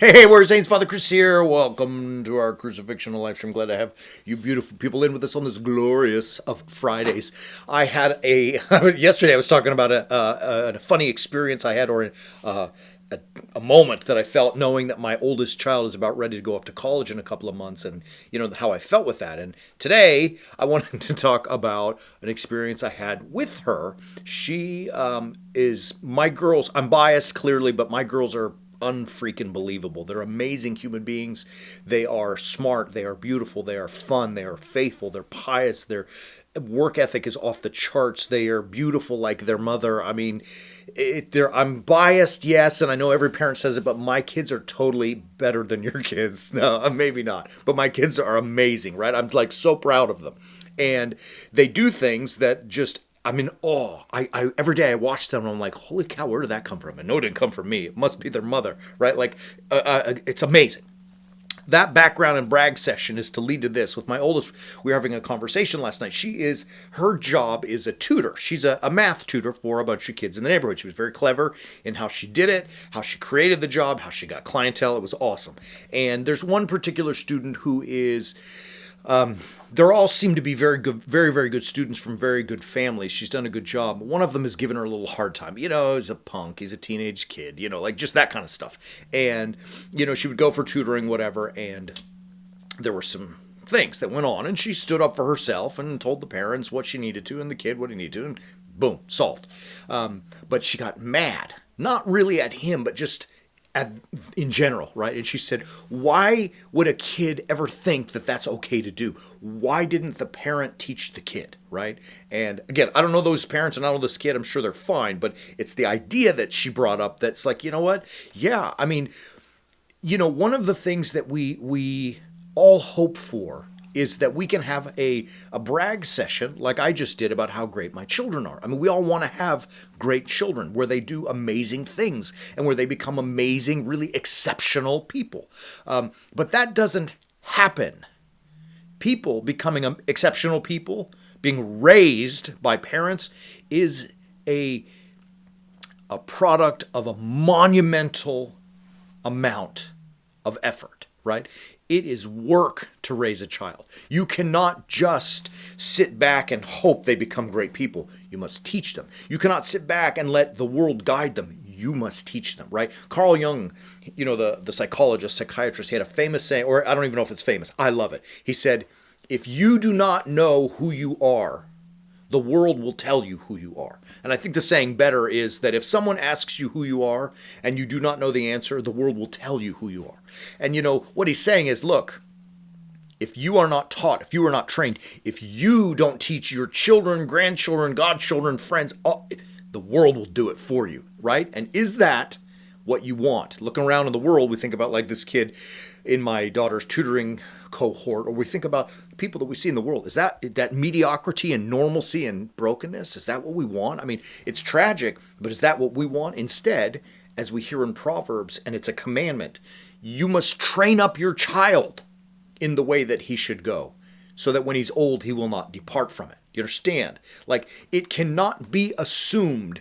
Hey, we're Saints. Father Chris here. Welcome to our Crucifixional Life. I'm glad to have you beautiful people in with us on this glorious of Fridays. I had a yesterday. I was talking about a funny experience I had, or uh, a, a moment that I felt knowing that my oldest child is about ready to go off to college in a couple of months, and how I felt with that. And today I wanted to talk about an experience I had with her. She is my girls. I'm biased clearly, but my girls are unfreaking believable. They're amazing human beings. They are smart. They are beautiful. They are fun. They are faithful. They're pious. Their work ethic is off the charts. They are beautiful like their mother. I mean, I'm biased, yes, and I know every parent says it, but my kids are totally better than your kids. No, maybe not, but my kids are amazing, right? I'm like so proud of them, and they do things that just I'm in awe. I every day I watch them and I'm like, holy cow, where did that come from? And no, it didn't come from me. It must be their mother, right? Like, it's amazing. That background and brag session is to lead to this. With my oldest, we were having a conversation last night. Her job is a tutor. She's a math tutor for a bunch of kids in the neighborhood. She was very clever in how she did it, how she created the job, how she got clientele. It was awesome. And there's one particular student who is they all seem to be very good, very, very good students from very good families. She's done a good job. One of them has given her a little hard time. He's a punk. He's a teenage kid, like just that kind of stuff. And, she would go for tutoring, whatever. And there were some things that went on. And she stood up for herself and told the parents what she needed to and the kid what he needed to. And boom, solved. But she got mad. Not really at him, but just in general, right? And she said, why would a kid ever think that that's okay to do? Why didn't the parent teach the kid, right? And again, I don't know those parents and I don't know this kid. I'm sure they're fine, but it's the idea that she brought up that's like, you know what? Yeah, I mean, one of the things that we all hope for is that we can have a brag session like I just did about how great my children are. I mean, we all want to have great children where they do amazing things and where they become amazing, really exceptional people. But that doesn't happen. People becoming exceptional people, being raised by parents, is a product of a monumental amount of effort, right? It is work to raise a child. You cannot just sit back and hope they become great people. You must teach them. You cannot sit back and let the world guide them. You must teach them, right? Carl Jung, the psychologist, psychiatrist, he had a famous saying, or I don't even know if it's famous. I love it. He said, if you do not know who you are, the world will tell you who you are. And I think the saying better is that if someone asks you who you are and you do not know the answer, the world will tell you who you are. And what he's saying is, look, if you are not taught, if you are not trained, if you don't teach your children, grandchildren, godchildren, friends, the world will do it for you, right? And is that what you want? Looking around in the world, we think about like this kid in my daughter's tutoring cohort, or we think about people that we see in the world. Is that mediocrity and normalcy and brokenness? Is that what we want? I mean, it's tragic, but is that what we want? Instead, as we hear in Proverbs, and it's a commandment, you must train up your child in the way that he should go, so that when he's old, he will not depart from it. You understand? Like, it cannot be assumed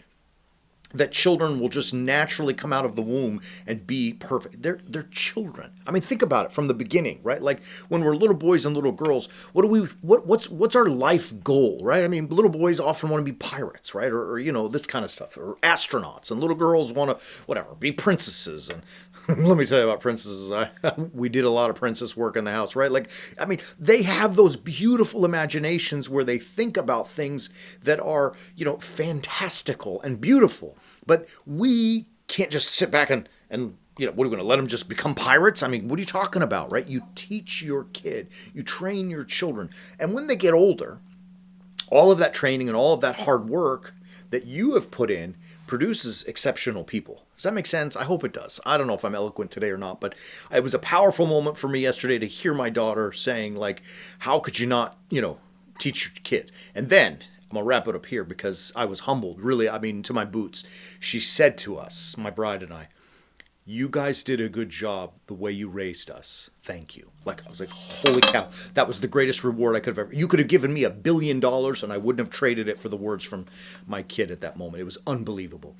that children will just naturally come out of the womb and be perfect. They're children. I mean, think about it from the beginning, right? Like when we're little boys and little girls, what's our life goal, right? I mean, little boys often want to be pirates, right? Or this kind of stuff, or astronauts, and little girls want to be princesses. And let me tell you about princesses. We did a lot of princess work in the house, right? Like, I mean, they have those beautiful imaginations where they think about things that are, fantastical and beautiful. But we can't just sit back and what are we going to let them just become pirates? I mean, what are you talking about, right? You teach your kid, you train your children. And when they get older, all of that training and all of that hard work that you have put in produces exceptional people. Does that make sense? I hope it does. I don't know if I'm eloquent today or not, but it was a powerful moment for me yesterday to hear my daughter saying, like, how could you not, teach your kids? And then I'm going to wrap it up here because I was humbled, really, I mean, to my boots. She said to us, my bride and I, you guys did a good job the way you raised us. Thank you. Like, I was like, holy cow, that was the greatest reward I could have ever. You could have given me $1 billion and I wouldn't have traded it for the words from my kid at that moment. It was unbelievable.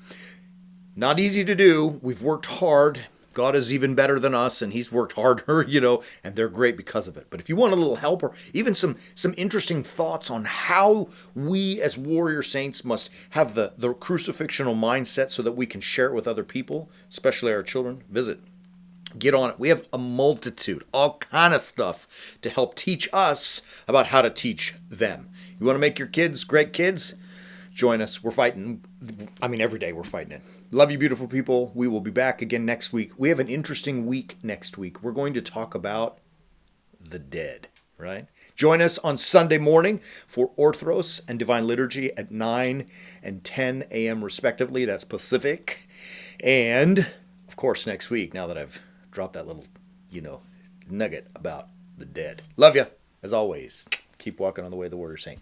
Not easy to do. We've worked hard. God is even better than us, and he's worked harder, and they're great because of it. But if you want a little help or even some interesting thoughts on how we as warrior saints must have the crucifixional mindset so that we can share it with other people, especially our children, get on it. We have a multitude, all kind of stuff to help teach us about how to teach them. You want to make your kids great kids? Join us. We're fighting. Every day we're fighting it. Love you, beautiful people. We will be back again next week. We have an interesting week next week. We're going to talk about the dead, right? Join us on Sunday morning for Orthros and Divine Liturgy at 9 and 10 a.m. respectively. That's Pacific. And, of course, next week, now that I've dropped that little, nugget about the dead. Love you, as always. Keep walking on the way of the warrior saint.